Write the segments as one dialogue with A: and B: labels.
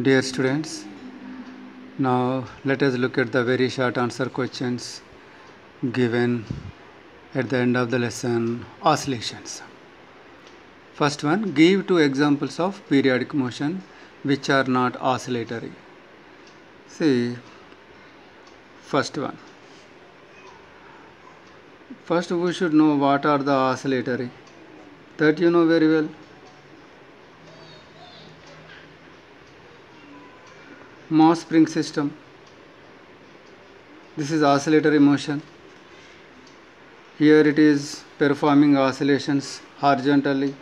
A: Dear students, now let us look at the very short answer questions given at the end of the lesson, oscillations. First one, give two examples of periodic motion which are not oscillatory. See, first one. First we should know what are the oscillatory. That you know very well. Moss spring system. This is oscillatory motion. Here it is performing oscillations horizontally,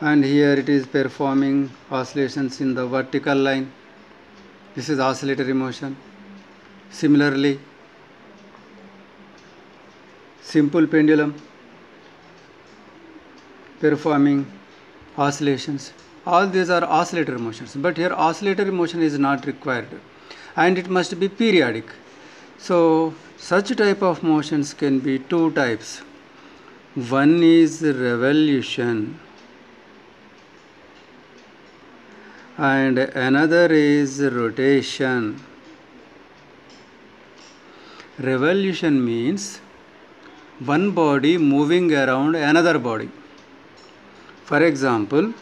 A: and here it is performing oscillations in the vertical line. This is oscillatory motion. Similarly, simple pendulum performing oscillations. All these are oscillatory motions, but here oscillatory motion is not required and it must be periodic. So such type of motions can be two types. One is revolution and another is rotation. Revolution means one body moving around another body. For example,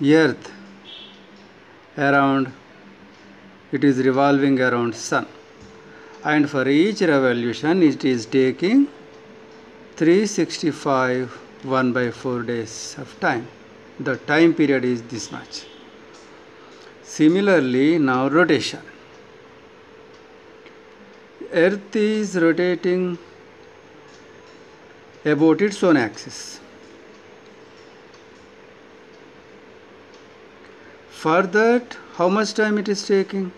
A: Earth it is revolving around Sun, and for each revolution it is taking 365 1/4 days of time. The time period is this much. Similarly, now rotation. Earth is rotating about its own axis. For that, how much time it is taking?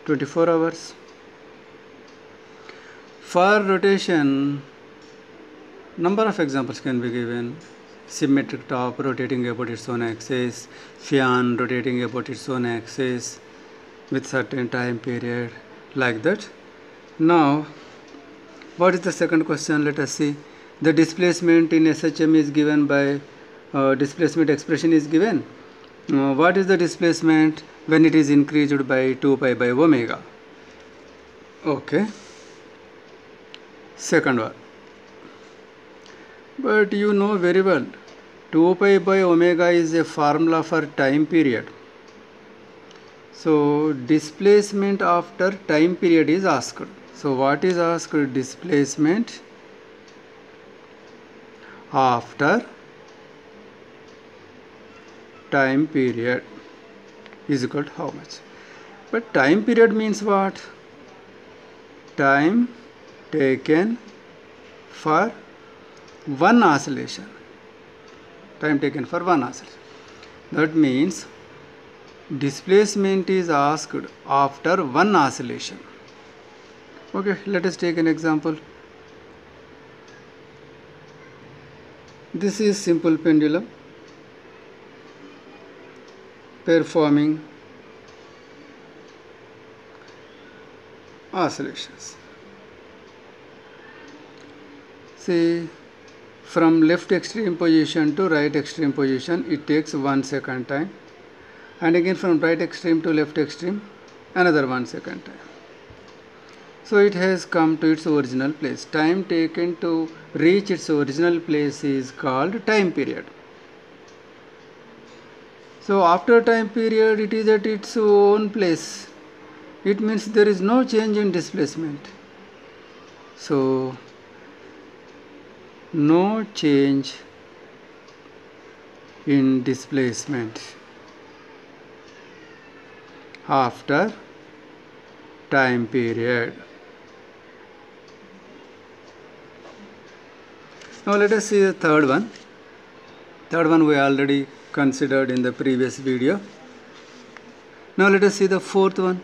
A: 24 hours. For rotation, number of examples can be given. Symmetric top rotating about its own axis, fan rotating about its own axis with certain time period, like that. Now, what is the second question? Let us see. The displacement in SHM is given by displacement expression is given. What is the displacement when it is increased by 2 pi by omega? Okay. Second one. But you know very well, 2 pi by omega is a formula for time period. So displacement after time period is asked. So what is asked? Displacement after time period is equal to how much? But time period means what? Time taken for one oscillation. Time taken for one oscillation. That means displacement is asked after one oscillation. Okay, let us take an example. This is simple pendulum performing oscillations. See, from left extreme position to right extreme position it takes 1 second time, and again from right extreme to left extreme another 1 second time. So it has come to its original place. Time taken to reach its original place is called time period. So after time period it is at its own place. It means there is no change in displacement. So no change in displacement after time period. Now let us see the third one. Third one we already considered in the previous video. Now let us see the fourth one.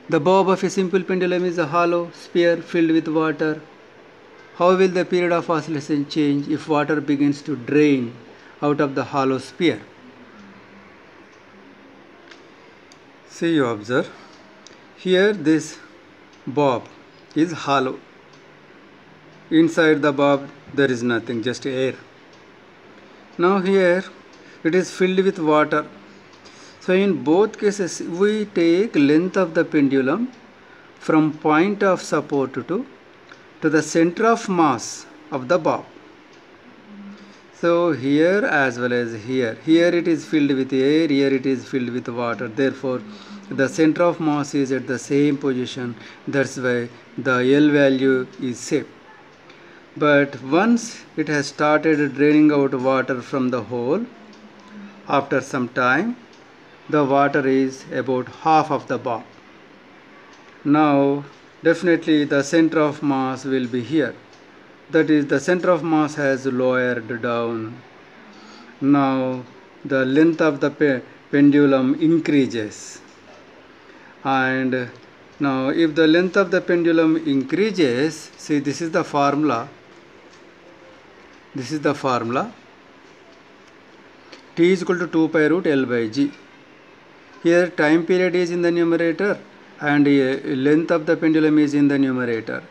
A: The bob of a simple pendulum is a hollow sphere filled with water. How will the period of oscillation change if water begins to drain out of the hollow sphere? See, you observe. Here this bob is hollow. Inside the bob there is nothing, just air. Now here it is filled with water. So in both cases we take length of the pendulum from point of support to the center of mass of the bob. So here as well as here it is filled with air, here it is filled with water. Therefore the center of mass is at the same position. That's why the L value is same. But once it has started draining out water from the hole, after some time the water is about half of the bob. Now definitely the center of mass will be here. That is, the center of mass has lowered down. Now the length of the pendulum increases, and now if the length of the pendulum increases, see, this is the formula. This is the formula. T is equal to 2 pi root L by G. Here time period is in the numerator and length of the pendulum is in the numerator.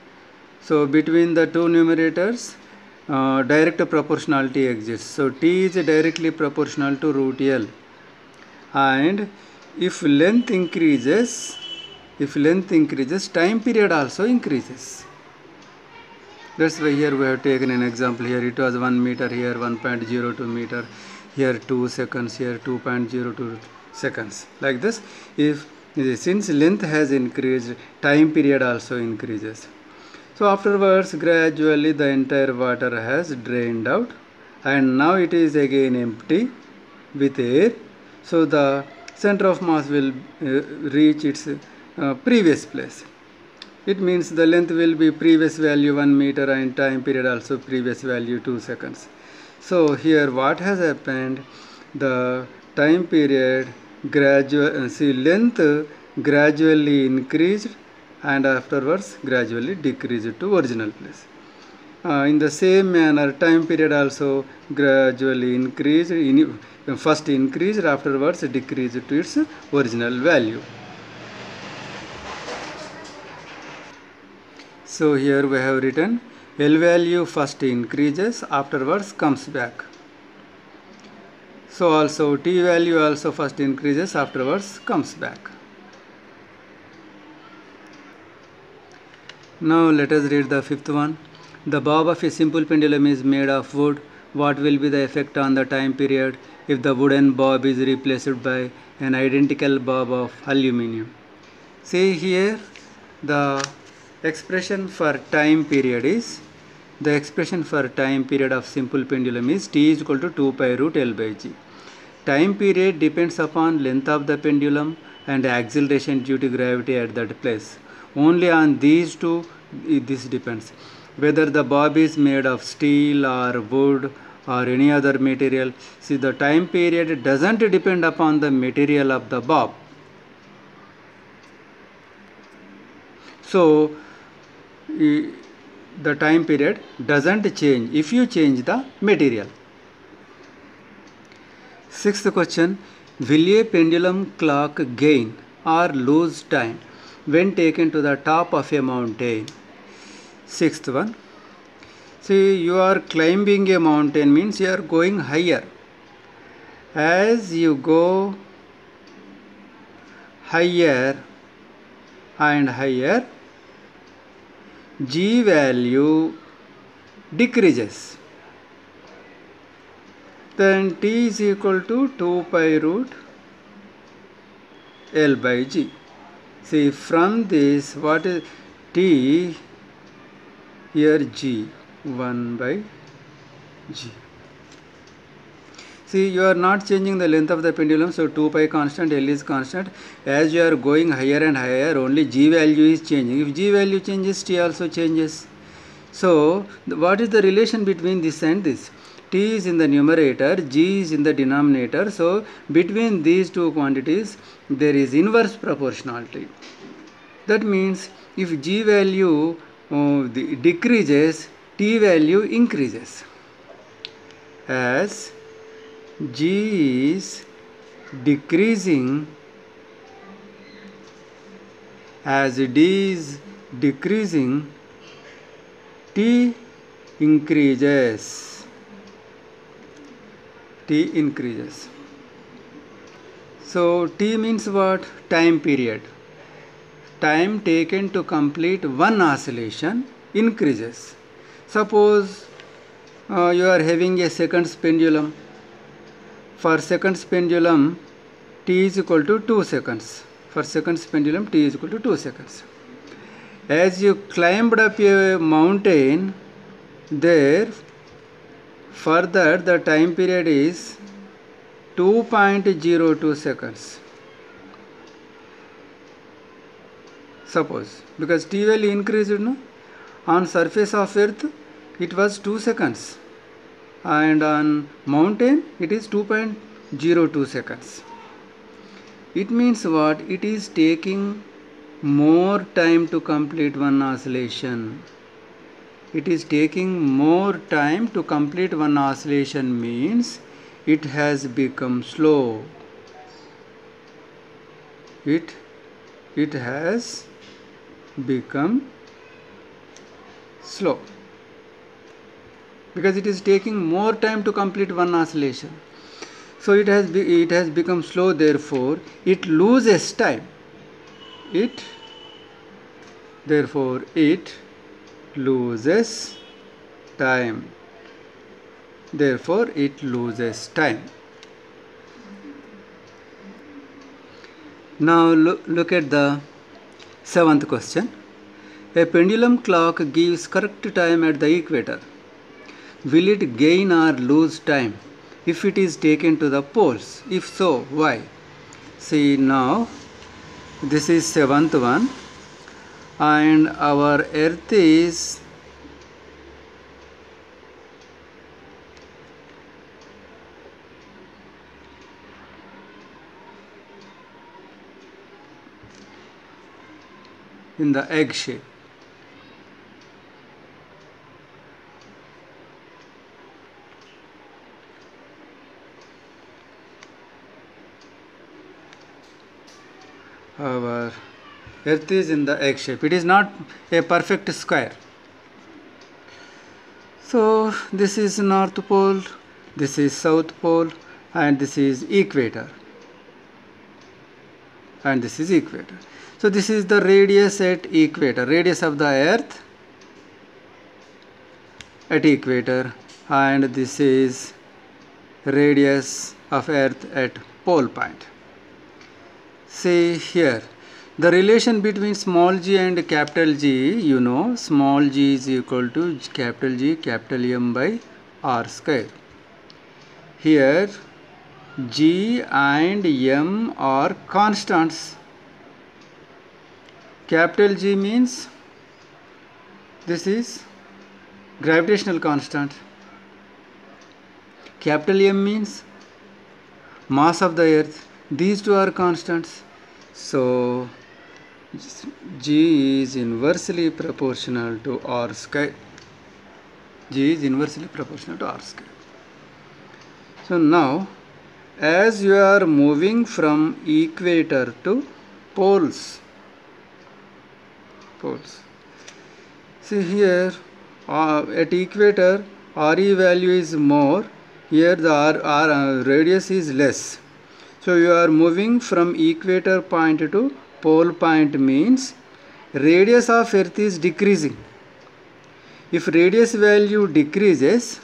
A: So between the two numerators direct proportionality exists. So T is directly proportional to root L, and if length increases, time period also increases. That's why here we have taken an example. Here it was 1 meter, here 1.02 meter, here 2 seconds, here 2.02 seconds. Like this, since length has increased, time period also increases. So afterwards gradually the entire water has drained out, and now it is again empty with air. So the center of mass will reach its previous place. It means the length will be previous value 1 meter and time period also previous value 2 seconds. So here what has happened, the time period length gradually increased and afterwards gradually decreased to original place. In the same manner time period also gradually increased, first increased, afterwards decreased to its original value. So here we have written L value first increases, afterwards comes back. So also T value also first increases, afterwards comes back. Now let us read the fifth one. The bob of a simple pendulum is made of wood. What will be the effect on the time period if the wooden bob is replaced by an identical bob of aluminum? See here, the expression for time period of simple pendulum is T is equal to 2 pi root L by G. Time period depends upon length of the pendulum and acceleration due to gravity at that place. Only on these two this depends. Whether the bob is made of steel or wood or any other material, see, the time period doesn't depend upon the material of the bob. So the time period doesn't change if you change the material. Sixth question, will a pendulum clock gain or lose time when taken to the top of a mountain? Sixth one, see, you are climbing a mountain, means you are going higher. As you go higher and higher, G value decreases. Then T is equal to 2 pi root L by G. See, from this, what is T? Here G, 1 by G. See, you are not changing the length of the pendulum, so 2 pi constant, L is constant. As you are going higher and higher, only G value is changing. If G value changes, T also changes. So what is the relation between this and this? T is in the numerator, G is in the denominator. So between these two quantities there is inverse proportionality. That means if G value decreases, T value increases. As G is decreasing, as D is decreasing, T increases. T increases. So T means what? Time period. Time taken to complete one oscillation increases. Suppose you are having a seconds pendulum. For seconds pendulum, T is equal to 2 seconds. For seconds pendulum, T is equal to 2 seconds. As you climbed up a mountain, there further the time period is 2.02 seconds. Suppose, because T value increased, no? On surface of earth it was 2 seconds and on mountain it is 2.02 seconds. It means what? It is taking more time to complete one oscillation. It is taking more time to complete one oscillation means it has become slow. It has become slow because it is taking more time to complete one oscillation. So it has become slow, therefore it loses time. It loses time. Therefore it loses time. Now look at the 7th question. A pendulum clock gives correct time at the equator. Will it gain or lose time if it is taken to the poles? If so, why? See, now this is 7th one and our earth is in the egg shape. Our earth is in the egg shape. It is not a perfect square. So this is North Pole, this is South Pole, and this is equator. And this is equator. So this is the radius at equator, radius of the earth at equator, and this is radius of earth at pole point. See here, the relation between small g and capital G, you know, small g is equal to capital G, capital M by R square. Here G and M are constants. Capital G means this is gravitational constant. Capital M means mass of the earth. These two are constants. So G is inversely proportional to R square. G is inversely proportional to R square. So now, as you are moving from equator to poles, see here at equator RE value is more, here the radius is less. So you are moving from equator point to pole point means radius of earth is decreasing. If radius value decreases,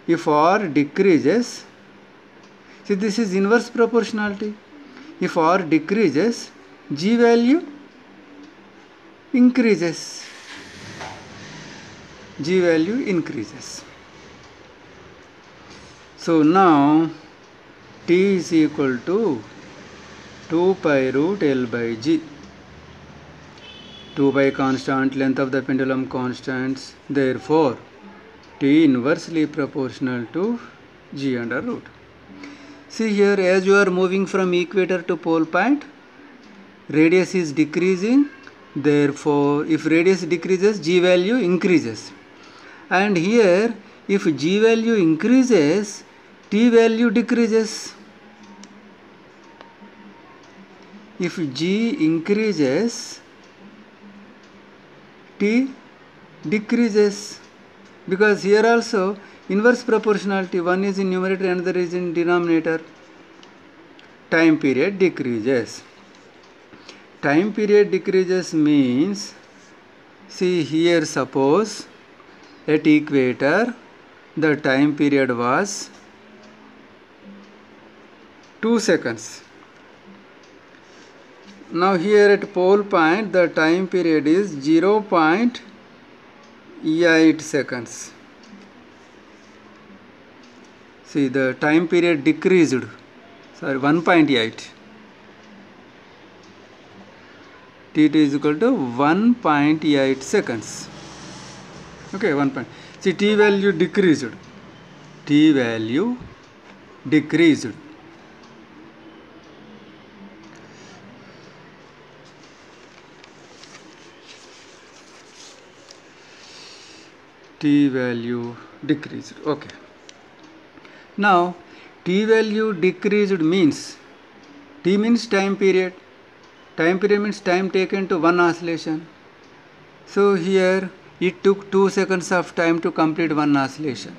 A: if R decreases, see this is inverse proportionality. If R decreases, G value increases. G value increases. So now T is equal to 2 pi root L by G. 2 pi constant, length of the pendulum constants, therefore T inversely proportional to G under root. See here, as you are moving from equator to pole point, radius is decreasing, therefore if radius decreases, G value increases. And here if G value increases, T value decreases. If G increases, T decreases, because here also Inverse proportionality, one is in numerator, another is in denominator. Time period decreases. Time period decreases means, see here, suppose at equator the time period was 2 seconds. Now here at pole point the time period is 0.8 seconds. See, the time period decreased, sorry, 1.8. T2 is equal to 1.8 seconds. Okay, 1 point. See, T value decreased. T value decreased. T value decreased. Okay. Now, T value decreased means, T means time period. Time period means time taken to one oscillation. So here it took 2 seconds of time to complete one oscillation.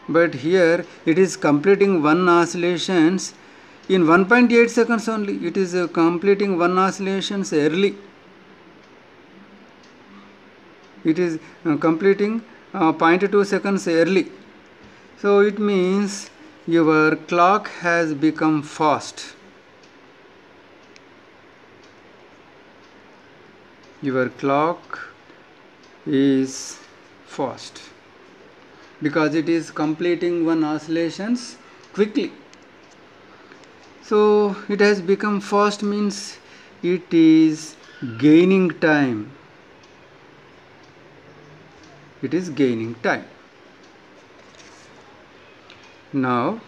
A: But here it is completing one oscillations in 1.8 seconds only. It is completing one oscillations early. It is completing 0.2 seconds early. So it means your clock has become fast. Your clock is fast because it is completing one oscillations quickly. So it has become fast means it is gaining time. It is gaining time. Now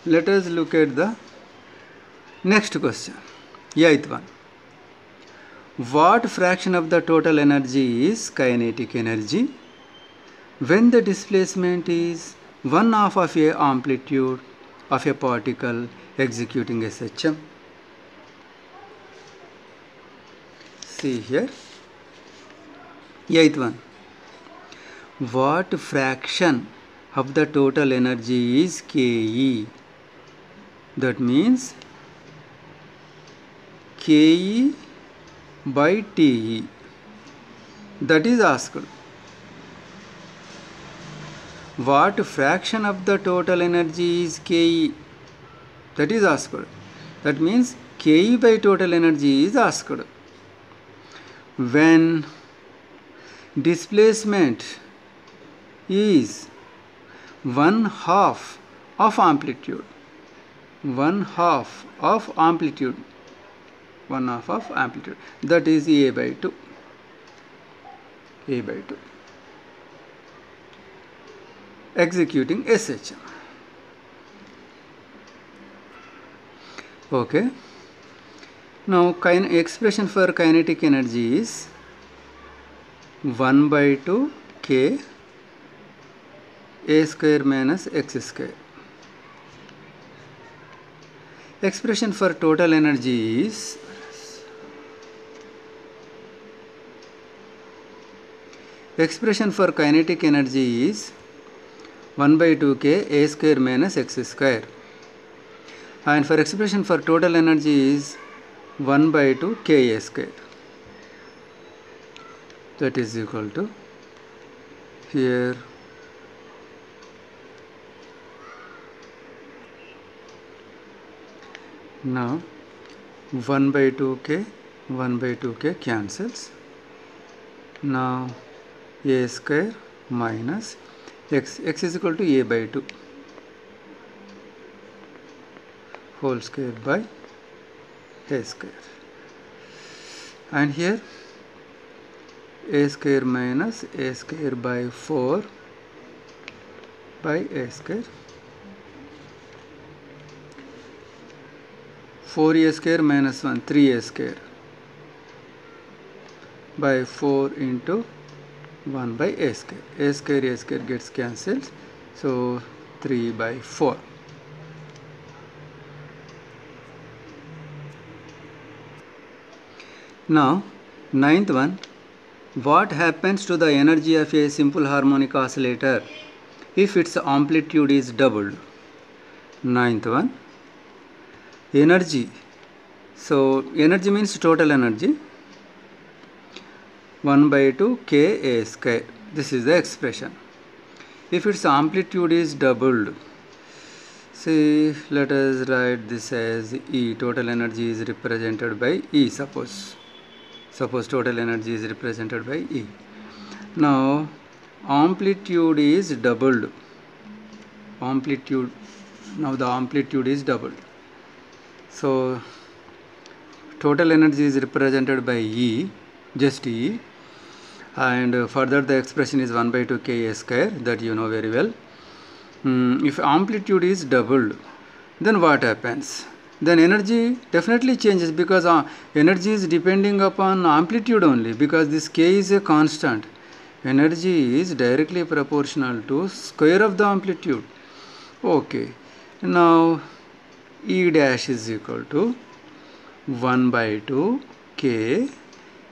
A: let us look at the next question, 8th one. What fraction of the total energy is kinetic energy when the displacement is 1/2 of a amplitude of a particle executing SHM? See here, 8th one. What fraction of the total energy is Ke? That means Ke by Te. That is asked. What fraction of the total energy is Ke? That is asked. That means Ke by total energy is asked. When displacement is 1/2 of amplitude, 1/2 of amplitude, 1/2 of amplitude, that is A by 2. A by 2. Executing SHM. Okay. Now expression for kinetic energy is 1/2 K A square minus X square. Expression for total energy is kinetic energy is 1/2 K A square minus X square. And for expression for total energy is 1/2 K A square. That is equal to here now 1/2 K cancels. Now A square minus X is equal to A by 2 whole square by A square. And here A square minus A square by 4 by A square. 4A square minus 1, 3A square by 4 into 1 by A square. A square gets cancelled. So 3 by 4. Now 9th one. What happens to the energy of a simple harmonic oscillator if its amplitude is doubled. Ninth one, energy. So energy means total energy, 1 by 2 K A square. This is the expression. If its amplitude is doubled, see, let us write this as E. Total energy is represented by E. Suppose total energy is represented by E. Now amplitude is doubled. Now the amplitude is doubled. So total energy is represented by E, just E, and further the expression is 1 by 2 K A square, that you know very well. If amplitude is doubled, then what happens? Then energy definitely changes, because energy is depending upon amplitude only, because this K is a constant. Energy is directly proportional to square of the amplitude. Okay, now E dash is equal to 1 by 2 K.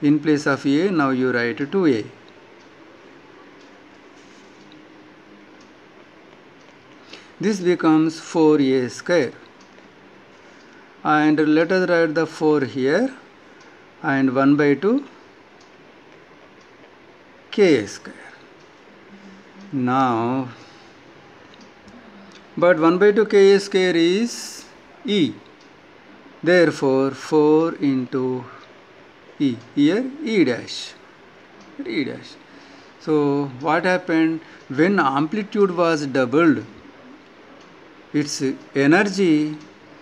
A: In place of A, now you write 2A. This becomes 4A square. And let us write the 4 here, and 1 by 2 K square. Now, but 1 by 2 K square is E. Therefore, 4 into E. Here E dash. So what happened? When amplitude was doubled, its energy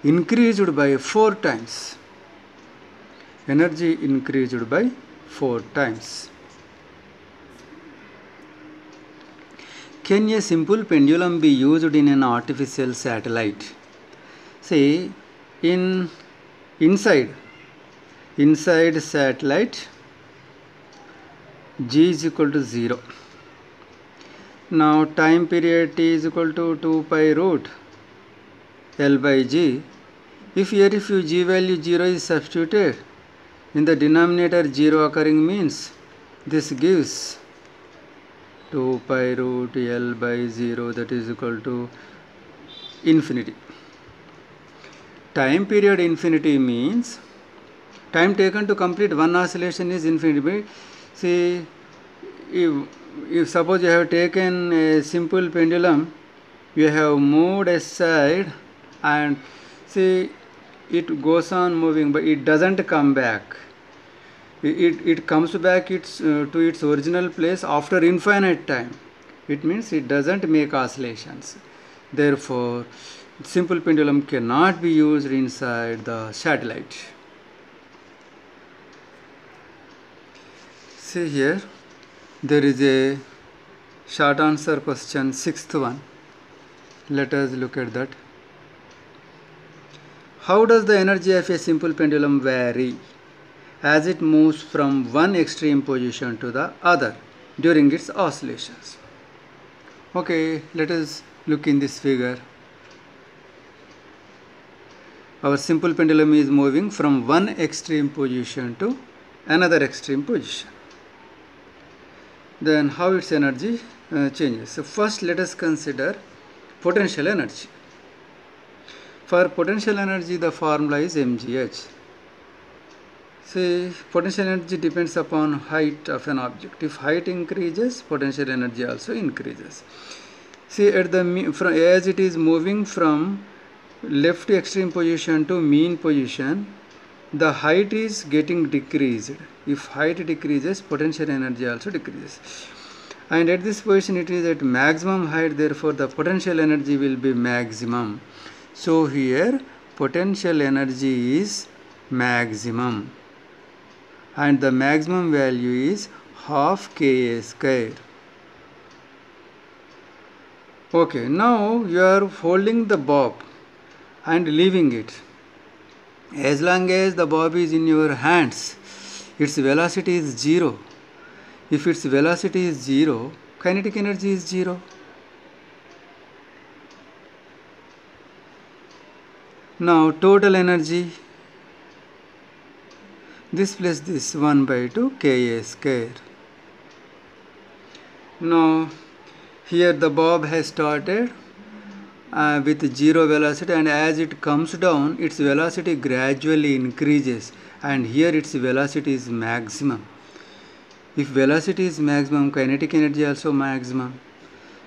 A: increased by 4 times. Energy increased by 4 times. Can a simple pendulum be used in an artificial satellite? See, inside satellite, G is equal to 0. Now time period T is equal to 2 pi root L by G. If you G value 0 is substituted, in the denominator 0 occurring means this gives 2 pi root L by 0, that is equal to infinity. Time period infinity means time taken to complete one oscillation is infinity. See, if suppose you have taken a simple pendulum, you have moved aside, and see, it goes on moving, but it doesn't come back. It comes back to its original place after infinite time. It means it doesn't make oscillations. Therefore, simple pendulum cannot be used inside the satellite. See here, there is a short answer question, 6th one. Let us look at that. How does the energy of a simple pendulum vary as it moves from one extreme position to the other during its oscillations? Okay, let us look in this figure. Our simple pendulum is moving from one extreme position to another extreme position. Then how its energy changes? So first let us consider potential energy. For potential energy, the formula is mgh. See, potential energy depends upon height of an object. If height increases, potential energy also increases. See, as it is moving from left extreme position to mean position, the height is getting decreased. If height decreases, potential energy also decreases. And at this position it is at maximum height, therefore the potential energy will be maximum. So here potential energy is maximum, and the maximum value is half Ka square. Okay, now you are holding the bob and leaving it. As long as the bob is in your hands, its velocity is 0. If its velocity is 0, kinetic energy is 0. Now total energy, this plus this 1 by 2 Ka square. Now Here the bob has started with zero velocity, and as it comes down its velocity gradually increases, and here its velocity is maximum. If velocity is maximum, kinetic energy also maximum.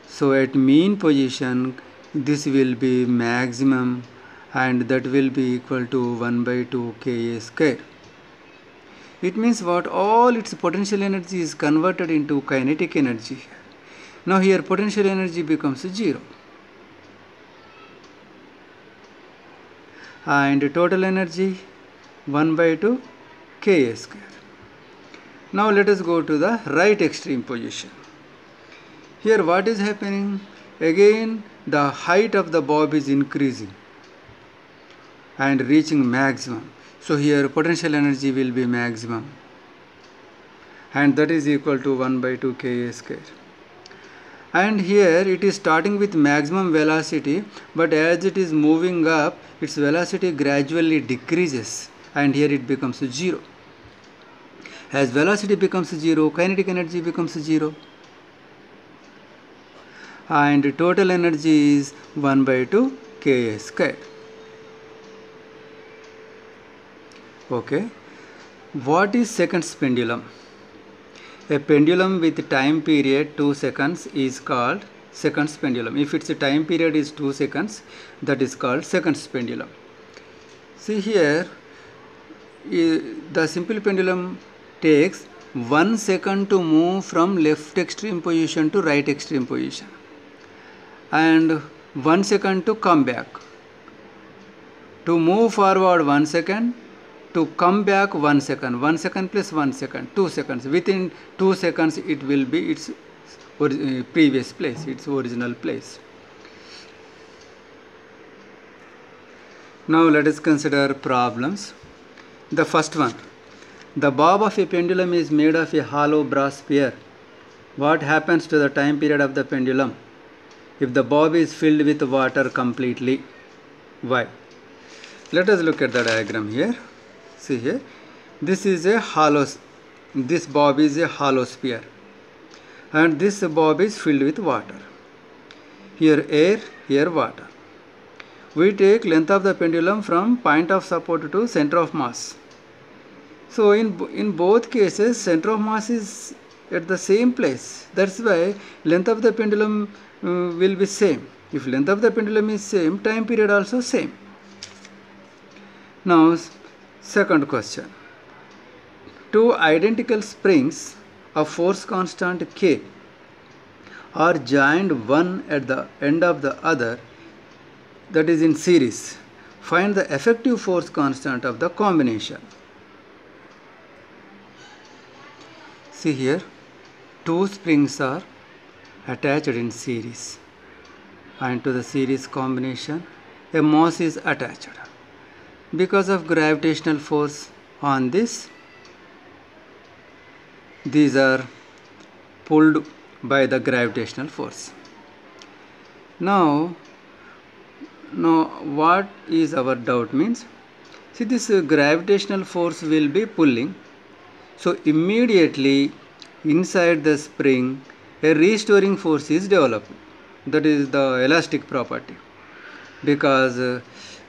A: So at mean position this will be maximum, and that will be equal to 1 by 2 Ka square. It means what? All its potential energy is converted into kinetic energy. Now here potential energy becomes 0. And total energy 1 by 2 Ka square. Now let us go to the right extreme position. Here what is happening? Again the height of the bob is increasing and reaching maximum. So here potential energy will be maximum, and that is equal to 1 by 2 Ka square. And here it is starting with maximum velocity, but as it is moving up its velocity gradually decreases, and here it becomes 0. As velocity becomes 0, kinetic energy becomes 0, and total energy is 1 by 2 Ka square. Okay, what is seconds pendulum? A pendulum with time period 2 seconds is called seconds pendulum. If its time period is 2 seconds, that is called seconds pendulum. See here, the simple pendulum takes 1 second to move from left extreme position to right extreme position, and 1 second to come back. To move forward 1 second, to come back 1 second, 1 second plus 1 second, 2 seconds. Within 2 seconds it will be its previous place, its original place. Now let us consider problems. The first one, the bob of a pendulum is made of a hollow brass sphere. What happens to the time period of the pendulum if the bob is filled with water completely? Why? Let us look at the diagram here. See here, this is a hollow, this bob is a hollow sphere, and this bob is filled with water. Here air, here water. We take length of the pendulum from point of support to center of mass. So in both cases center of mass is at the same place. That's why length of the pendulum will be same. If length of the pendulum is same, time period also same. Now second question, two identical springs of force constant K are joined one at the end of the other, that is in series. Find the effective force constant of the combination. See here, two springs are attached in series, and to the series combination a mass is attached. Because of gravitational force on this, these are pulled by the gravitational force. Now what is our doubt means? See, this gravitational force will be pulling, so immediately inside the spring a restoring force is developed. That is the elastic property, because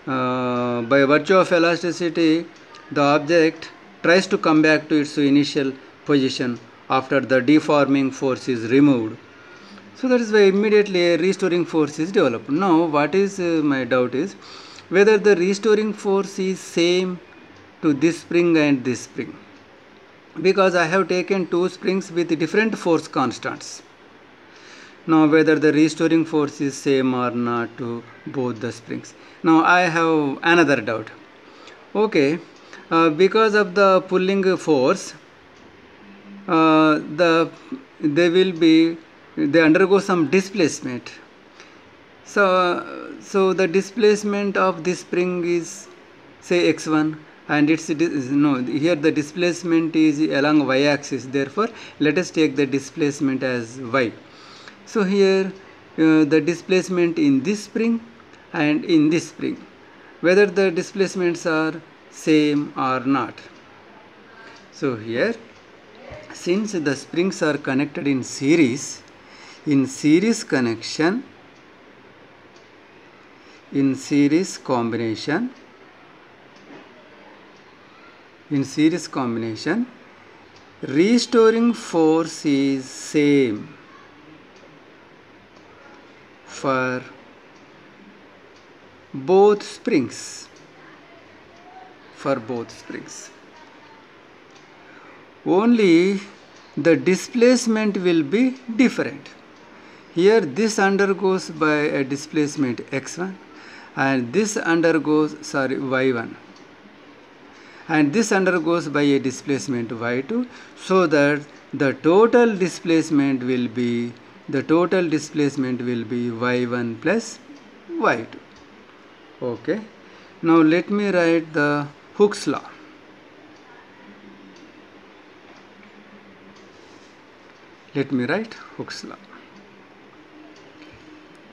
A: by virtue of elasticity the object tries to come back to its initial position after the deforming force is removed. So that is why immediately a restoring force is developed. Now what is my doubt is whether the restoring force is same to this spring and this spring, because I have taken two springs with different force constants. Now whether the restoring force is same or not to both the springs. Now I have another doubt. Okay, because of the pulling force, they undergo some displacement. So the displacement of this spring is say x1, and here the displacement is along y-axis. Therefore, let us take the displacement as y. So here the displacement in this spring and in this spring, whether the displacements are same or not. So here, since the springs are connected in series, in series connection, in series combination, restoring force is same for both springs. Only the displacement will be different. Here this undergoes by a displacement x1 and this undergoes y1, and this undergoes by a displacement y2, so that the total displacement will be y1 plus y2. Okay. Now let me write the Hooke's law.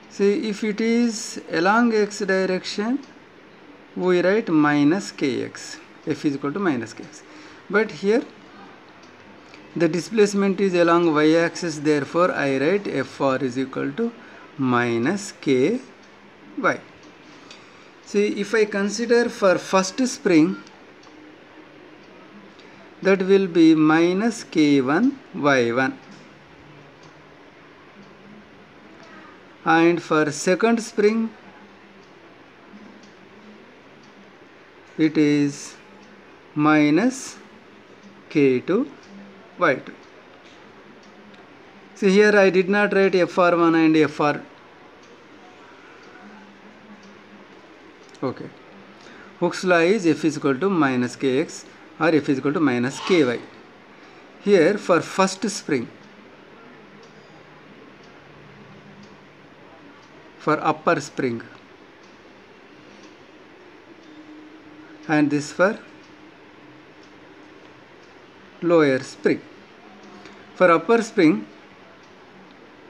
A: See, if it is along x direction, we write minus kx, f is equal to minus kx. But here the displacement is along y axis, therefore I write Fr is equal to minus ky. See, if I consider for first spring, that will be minus k1 y1, and for second spring it is minus k2 y2. See, here I did not write Fr1 and Fr. Okay. Hooke's law is f is equal to minus kx or f is equal to minus ky. Here for first spring, for upper spring, and this for lower spring. For upper spring,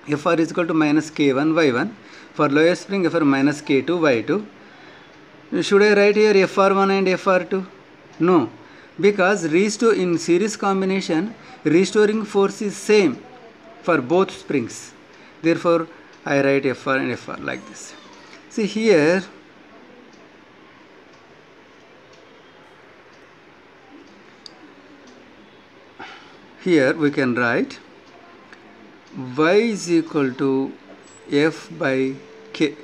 A: Fr is equal to minus k1 y1. For lower spring, Fr minus k2 y2. Should I write here Fr1 and Fr2? No, because in series combination, restoring force is same for both springs. Therefore, I write Fr and Fr like this. See, here we can write y is equal to f by k,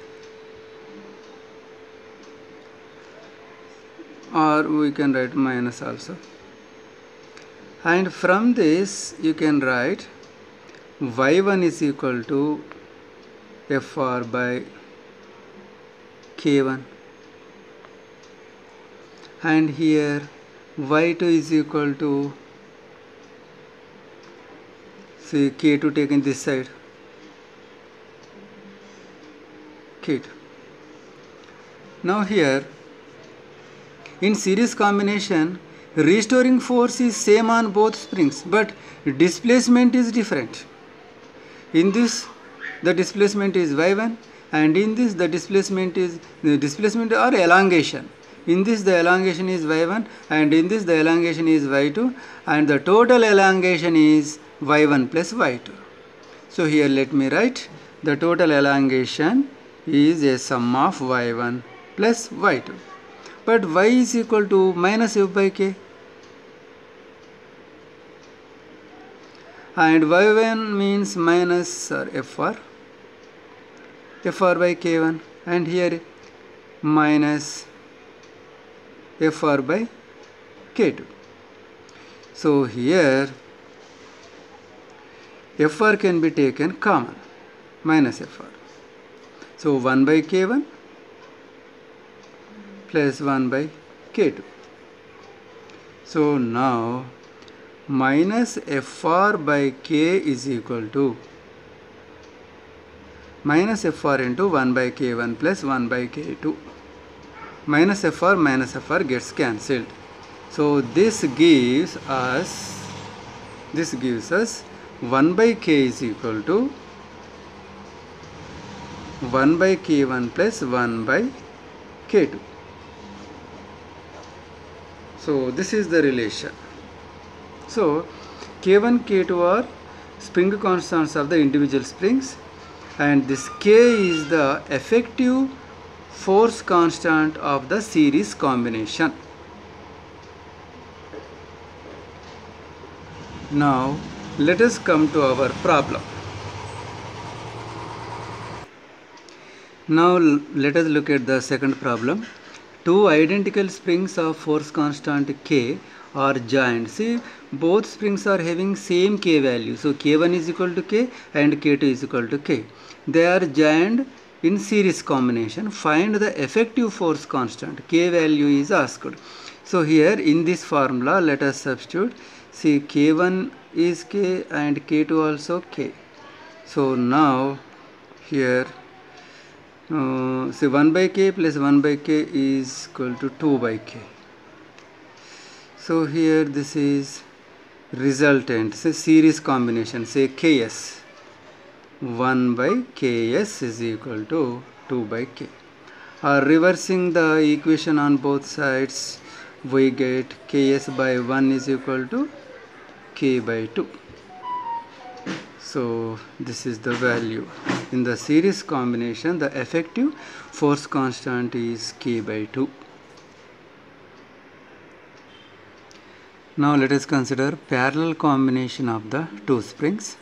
A: or we can write minus also, and from this you can write y1 is equal to Fr by k1, and here y2 is equal to, see, k2 taken this side, k2. Now here in series combination, restoring force is same on both springs, but displacement is different. In this the displacement is y1, and in this the displacement or elongation. In this the elongation is y1, and in this the elongation is y2, and the total elongation is y1 plus y2. So here let me write the total elongation is a sum of y1 plus y2. But y is equal to minus f by k, and y1 means minus Fr by k1, and here minus Fr by k2. So here Fr can be taken common, minus Fr. So 1 by k1 plus 1 by k2. So now minus Fr by k is equal to minus Fr into 1 by k1 plus 1 by k2. Minus Fr gets cancelled. So this gives us 1 by k is equal to 1 by k1 plus 1 by k2. So this is the relation. So k1, k2 are spring constants of the individual springs, and this K is the effective force constant of the series combination. Now let us come to our problem. Now let us look at the second problem. Two identical springs of force constant K are joined. See, both springs are having same K value. So K1 is equal to K and K2 is equal to K. They are joined in series combination. Find the effective force constant. K value is asked. So here in this formula, let us substitute. See, K1 is K and K2 also K. So now here say 1 by K plus 1 by K is equal to 2 by K. So here this is resultant, say series combination, say Ks. 1 by Ks is equal to 2 by K. Reversing the equation on both sides, we get Ks by 1 is equal to K by 2. So this is the value. In the series combination, the effective force constant is K by 2. Now let us consider parallel combination of the two springs.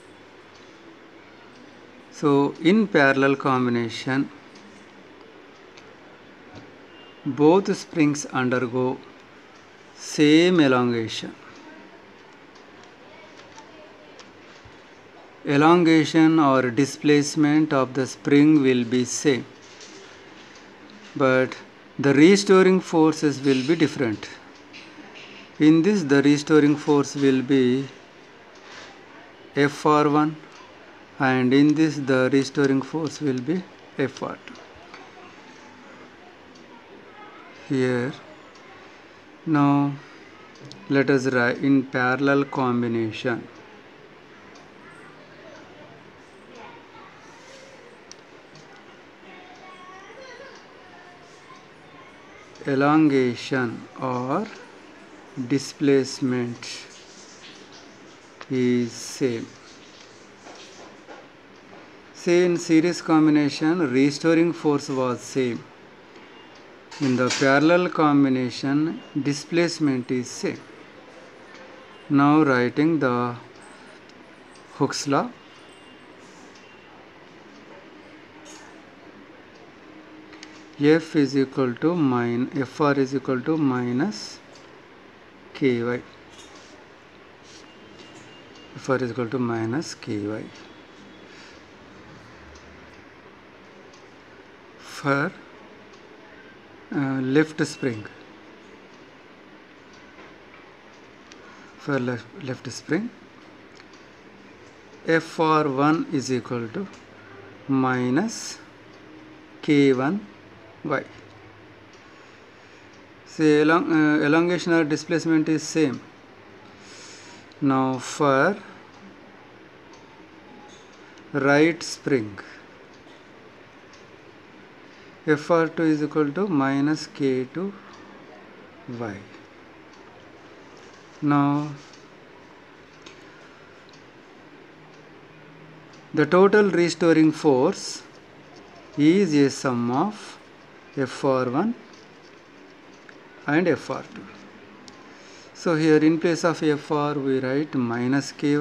A: So in parallel combination, both springs undergo same elongation. Elongation or displacement of the spring will be same, but the restoring forces will be different. In this, the restoring force will be Fr1, and in this the restoring force will be Fr2. Here now let us write in parallel combination. Elongation or displacement is same. Say in series combination, restoring force was same. In the parallel combination, displacement is same. Now writing the Hooke's law. F is equal to Fr is equal to minus Ky. Fr is equal to minus Ky. For left spring. For left spring, Fr1 is equal to minus K1 y. Say elongation or displacement is same. Now for right spring, Fr2 is equal to minus K2 y. Now the total restoring force is a sum of Fr1 and Fr2. So here in place of Fr we write minus Ky,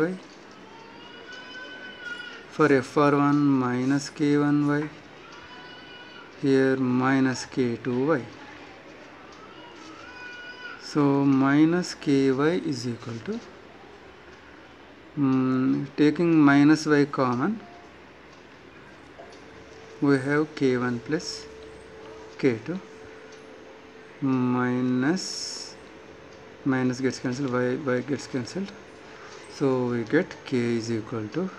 A: for Fr1 minus K1y, here minus K2y. So minus Ky is equal to, taking minus y common, we have K1 plus K2, minus gets cancelled, y gets cancelled, so we get K is equal to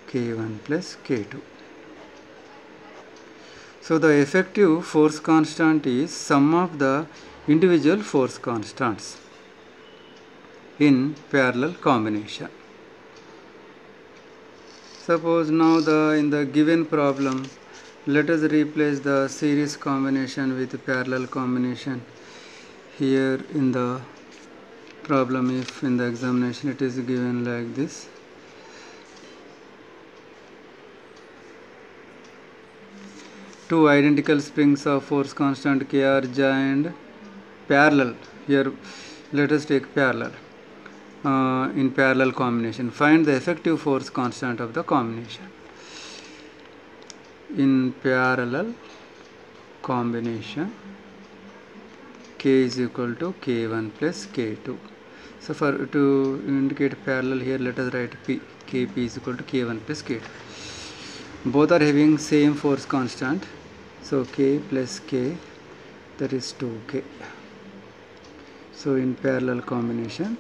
A: K1 plus K2. So the effective force constant is sum of the individual force constants in parallel combination. Suppose now in the given problem, let us replace the series combination with parallel combination. Here in the problem, if in the examination it is given like this, two identical springs of force constant K are joined parallel. Here let us take parallel. In parallel combination, find the effective force constant of the combination. In parallel combination, K is equal to K1 plus K2. So for to indicate parallel here, let us write P. Kp is equal to K1 plus K2. Both are having same force constant. So K plus K, that is 2K. So in parallel combination,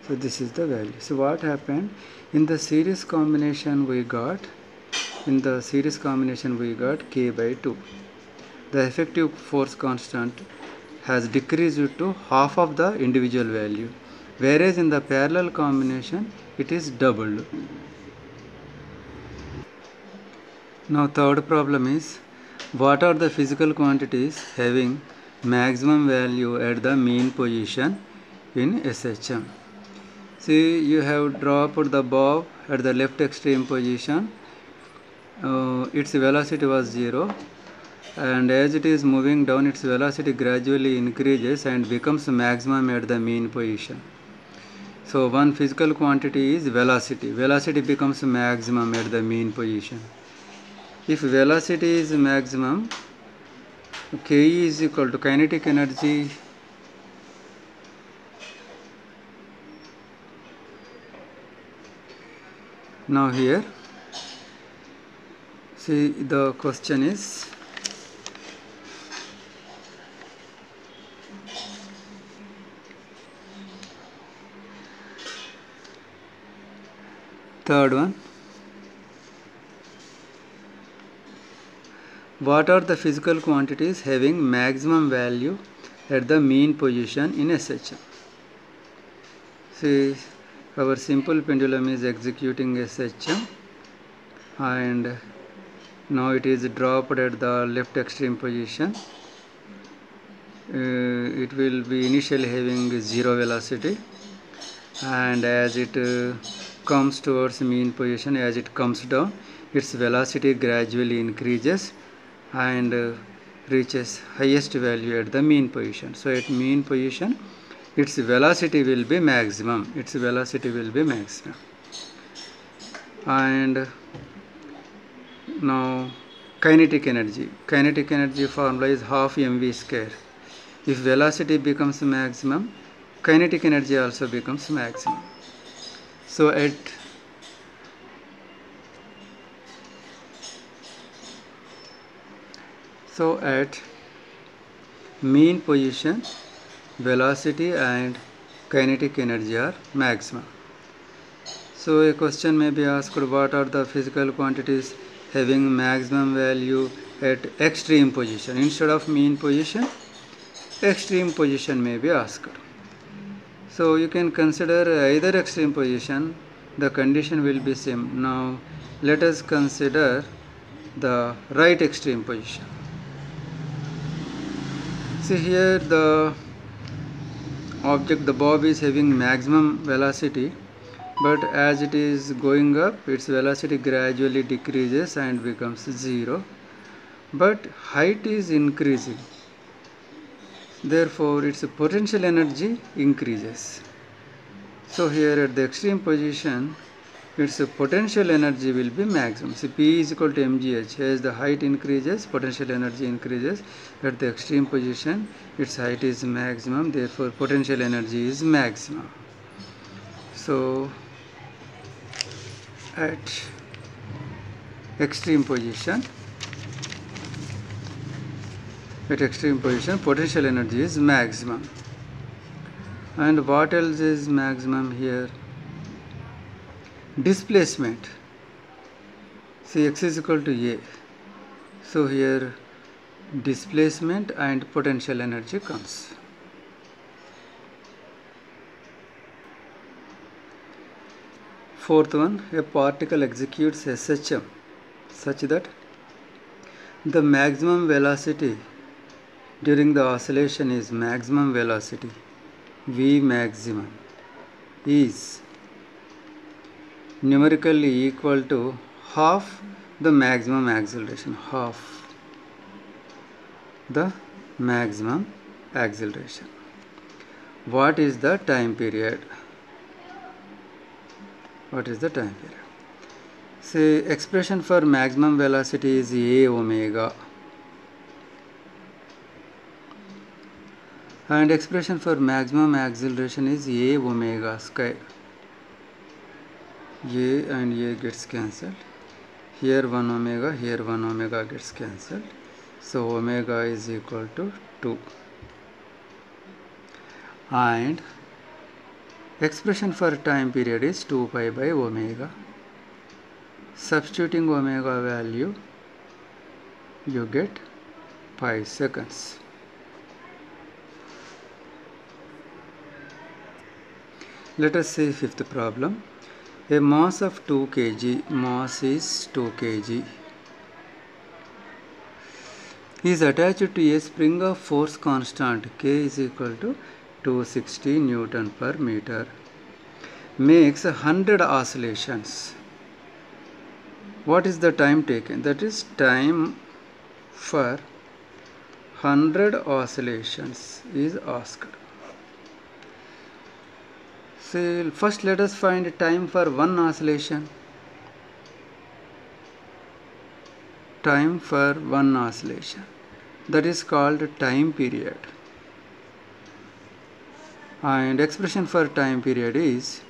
A: so this is the value. So what happened in the series combination, we got K by 2. The effective force constant has decreased to half of the individual value, whereas in the parallel combination it is doubled. Now third problem is, what are the physical quantities having maximum value at the mean position in SHM? See, you have dropped the bob at the left extreme position. Its velocity was 0, and as it is moving down, its velocity gradually increases and becomes maximum at the mean position. So one physical quantity is velocity. Velocity becomes maximum at the mean position. If velocity is maximum, K is equal to kinetic energy now here. See, the question is, third one, what are the physical quantities having maximum value at the mean position in SHM? See, our simple pendulum is executing SHM, and now it is dropped at the left extreme position. It will be initially having 0 velocity, and as it comes towards mean position, as it comes down, its velocity gradually increases and reaches highest value at the mean position. So at mean position, its velocity will be maximum. And now kinetic energy formula is half mv square. If velocity becomes maximum, kinetic energy also becomes maximum. So at mean position, velocity and kinetic energy are maximum. So a question may be asked, what are the physical quantities having maximum value at extreme position? Instead of mean position, extreme position may be asked. So you can consider either extreme position, the condition will be same. Now let us consider the right extreme position. See here, the object, the bob, is having maximum velocity, but as it is going up, its velocity gradually decreases and becomes 0, but height is increasing, therefore its potential energy increases. So here at the extreme position, its potential energy will be maximum. So P is equal to mgh. As the height increases, potential energy increases. At the extreme position, its height is maximum, therefore potential energy is maximum. So at extreme position, potential energy is maximum. And what else is maximum here? Displacement. See, x is equal to a. So here displacement and potential energy comes. Fourth one, a particle executes SHM such that the maximum velocity during the oscillation is maximum velocity, V maximum, is numerically equal to half the maximum acceleration, half. the maximum acceleration. What is the time period? What is the time period? Say expression for maximum velocity is a omega, and expression for maximum acceleration is a omega square. A and A gets cancelled. Here 1 omega, here 1 omega gets cancelled. So omega is equal to 2. And expression for time period is 2 pi by omega. Substituting omega value, you get 5 seconds. Let us say fifth problem. A mass of 2 kg, mass is 2 kg, is attached to a spring of force constant K is equal to 260 Newton per meter. Makes 100 oscillations. What is the time taken? That is time for 100 oscillations is asked. So first let us find time for one oscillation. Time for one oscillation, that is called time period. And expression for time period is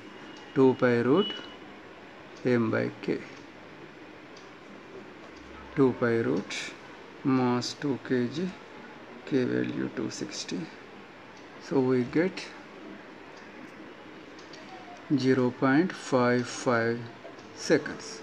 A: 2 pi root m by k. 2 pi root mass 2 kg, k value 260. So we get 0.55 seconds.